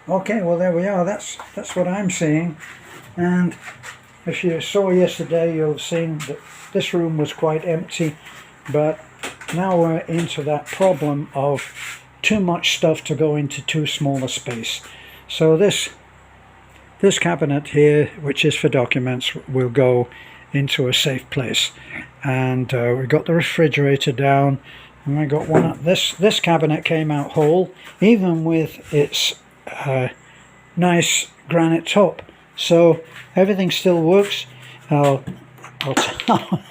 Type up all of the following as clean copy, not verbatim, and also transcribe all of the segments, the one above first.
Okay, well there we are. That's what I'm seeing. And if you saw yesterday, you'll have seen that this room was quite empty, but now we're into that problem of too much stuff to go into too small a space. So this cabinet here, which is for documents, will go into a safe place. And we got the refrigerator down, and we got one. This cabinet came out whole, even with its nice granite top. So everything still works. I'll tell.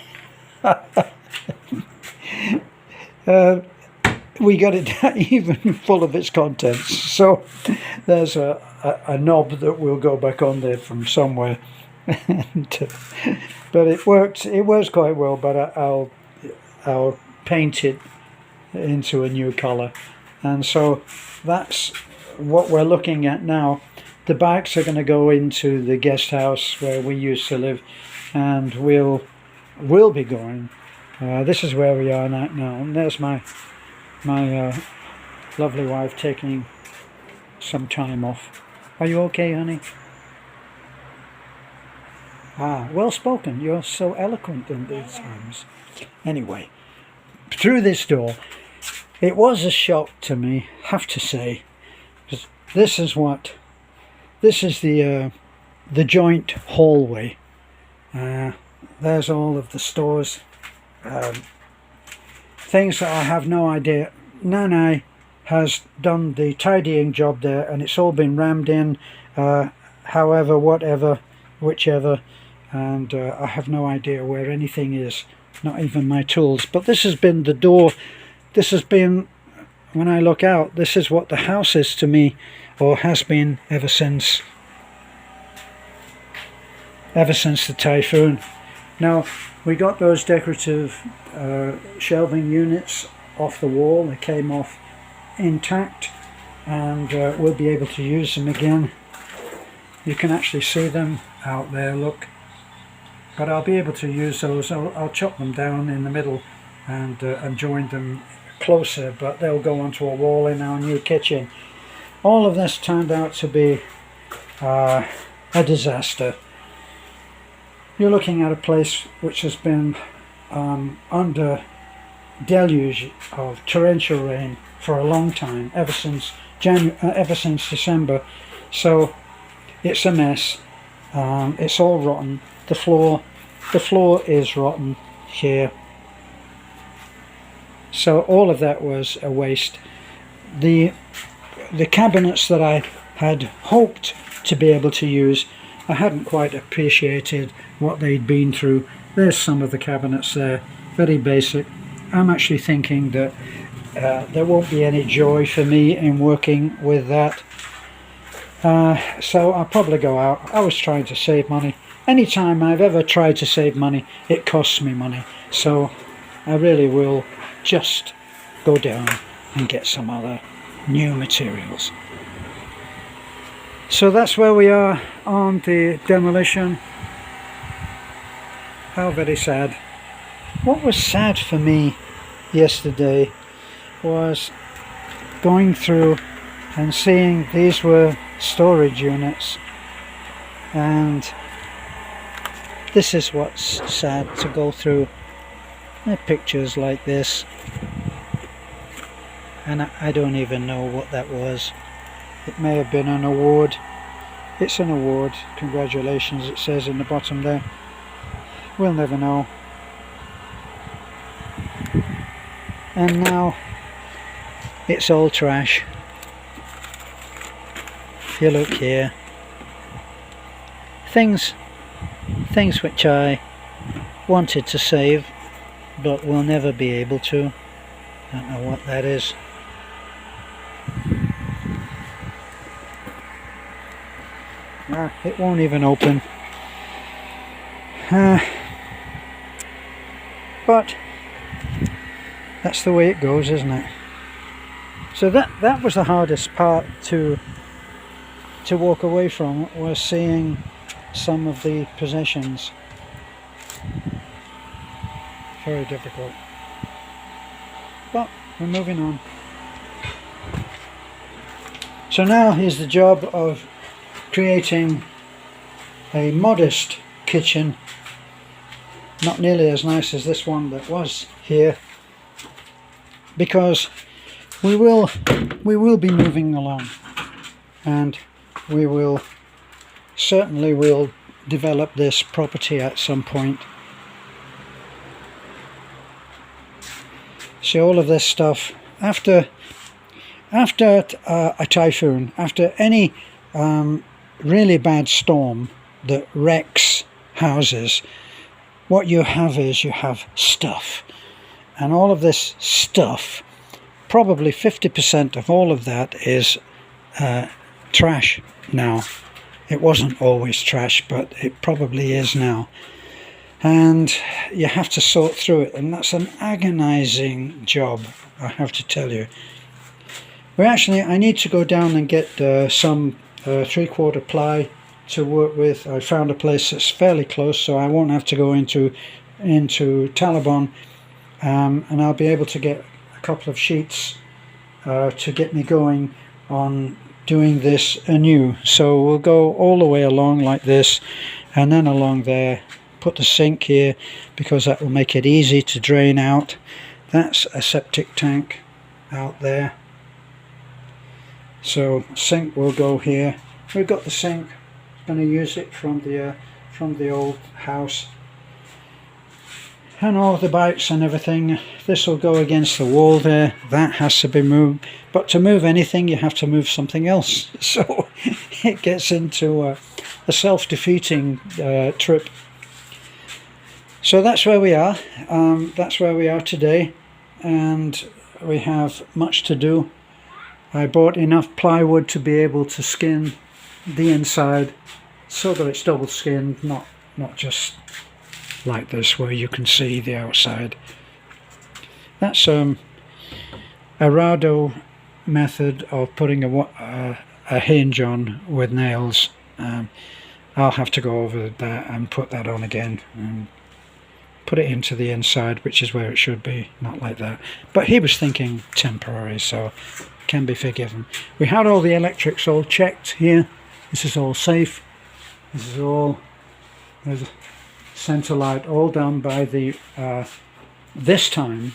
We got it even full of its contents. So there's a knob that will go back on there from somewhere. But it works. It works quite well. But I'll paint it into a new colour, and so that's what we're looking at now. The bikes are going to go into the guest house where we used to live, and we'll be going. This is where we are now, and there's my lovely wife taking some time off. Are you okay, honey? Ah, well spoken. You're so eloquent in these times. Anyway, through this door, it was a shock to me, have to say. This is the joint hallway. There's all of the stores, things that I have no idea. Nanai has done the tidying job there, and it's all been rammed in, however, whatever, whichever, and I have no idea where anything is, not even my tools. But this has been the door. This has been, when I look out, this is what the house is to me, or has been ever since the typhoon. Now, we got those decorative shelving units off the wall. They came off intact, and we'll be able to use them again. You can actually see them out there, look. But I'll be able to use those. I'll chop them down in the middle and join them closer, but they'll go onto a wall in our new kitchen. All of this turned out to be a disaster. You're looking at a place which has been under deluge of torrential rain for a long time, ever since December. So it's a mess. It's all rotten. The floor is rotten here. So all of that was a waste. The cabinets that I had hoped to be able to use, I hadn't quite appreciated what they'd been through. There's some of the cabinets there, very basic. I'm actually thinking that there won't be any joy for me in working with that. So I'll probably go out. I was trying to save money. Anytime I've ever tried to save money, it costs me money. So I really will just go down and get some other new materials. So that's where we are on the demolition. How very sad. What was sad for me yesterday was going through and seeing these were storage units, and this is what's sad to go through. They're pictures like this, and I don't even know what that was. It may have been an award. It's an award. Congratulations, it says in the bottom there. We'll never know. And now it's all trash. If you look here, things which I wanted to save but will never be able to. Don't know what that is. It won't even open. But that's the way it goes, isn't it? So that was the hardest part to walk away from, was seeing some of the possessions. Very difficult. But we're moving on. So now here's the job of creating a modest kitchen, not nearly as nice as this one that was here, because we will be moving along, and we will certainly will develop this property at some point. See, all of this stuff after a typhoon, after any really bad storm that wrecks houses, what you have is you have stuff, and all of this stuff, probably 50% of all of that is trash now. It wasn't always trash, but it probably is now, and you have to sort through it, and that's an agonizing job, I have to tell you. I need to go down and get some 3/4 ply to work with. I found a place that's fairly close, so I won't have to go into Talabon, and I'll be able to get a couple of sheets to get me going on doing this anew. So we'll go all the way along like this, and then along there, put the sink here, because that will make it easy to drain out. That's a septic tank out there, so sink will go here. We've got the sink, going to use it from the old house, and all the bikes and everything. This will go against the wall there, that has to be moved, but to move anything you have to move something else, so it gets into a self-defeating trip. So that's where we are. That's where we are today, and we have much to do. I bought enough plywood to be able to skin the inside so that it's double skinned, not just like this where you can see the outside. That's a rado method of putting a hinge on with nails. I'll have to go over that and put that on again and put it into the inside, which is where it should be, not like that. But he was thinking temporary, so can be forgiven. We had all the electrics all checked here. This is all safe. This is all, there's a centre light, all done by the this time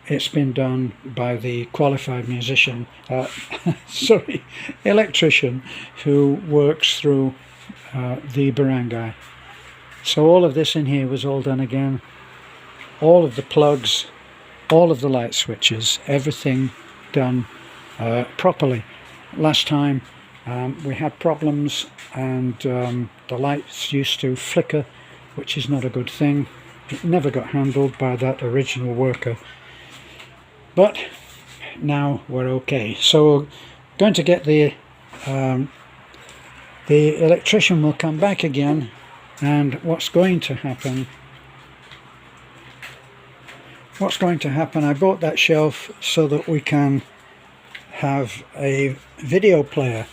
it's been done by the qualified musician, sorry, electrician, who works through the barangay. So all of this in here was all done again. All of the plugs, all of the light switches, everything done properly. Last time we had problems, and the lights used to flicker, which is not a good thing. It never got handled by that original worker, but now we're okay. So we're going to get the electrician will come back again, and what's going to happen, I bought that shelf so that we can have a video player.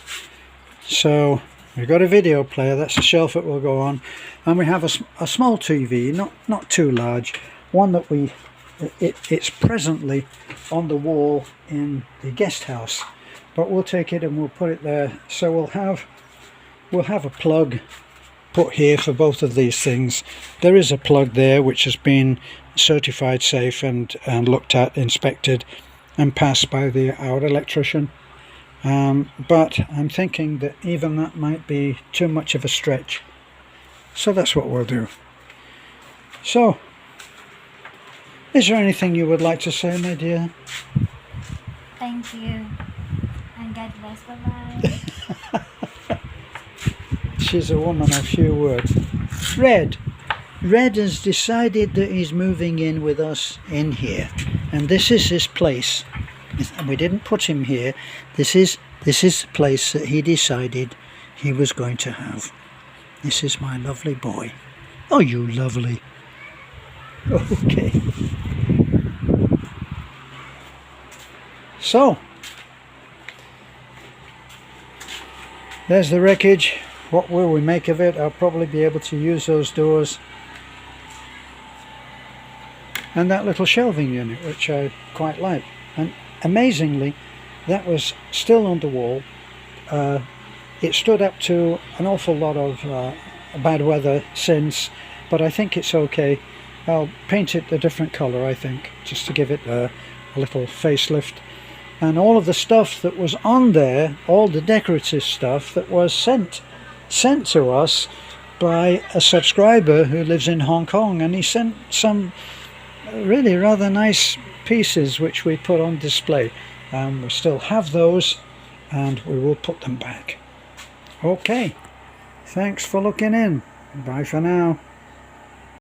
So we've got a video player, that's the shelf it will go on, and we have a small TV, not too large, one that it's presently on the wall in the guest house, but we'll take it and we'll put it there. So we'll have a plug put here for both of these things. There is a plug there which has been certified safe and looked at, inspected and passed by our electrician, but I'm thinking that even that might be too much of a stretch, so that's what we'll do. So is there anything you would like to say, my dear? Thank you, and God bless. Bye-bye. She's a woman of few words. Red has decided that he's moving in with us in here, and this is his place. We didn't put him here. This is the place that he decided he was going to have. This is my lovely boy. Oh, you lovely. Okay. So there's the wreckage. What will we make of it? I'll probably be able to use those doors and that little shelving unit, which I quite like. And amazingly, that was still on the wall. It stood up to an awful lot of bad weather since, but I think it's okay. I'll paint it a different colour, I think, just to give it a little facelift. And all of the stuff that was on there, all the decorative stuff that was sent to us by a subscriber who lives in Hong Kong, and he sent some really rather nice pieces which we put on display. We still have those, and we will put them back. Okay, thanks for looking in. Bye for now.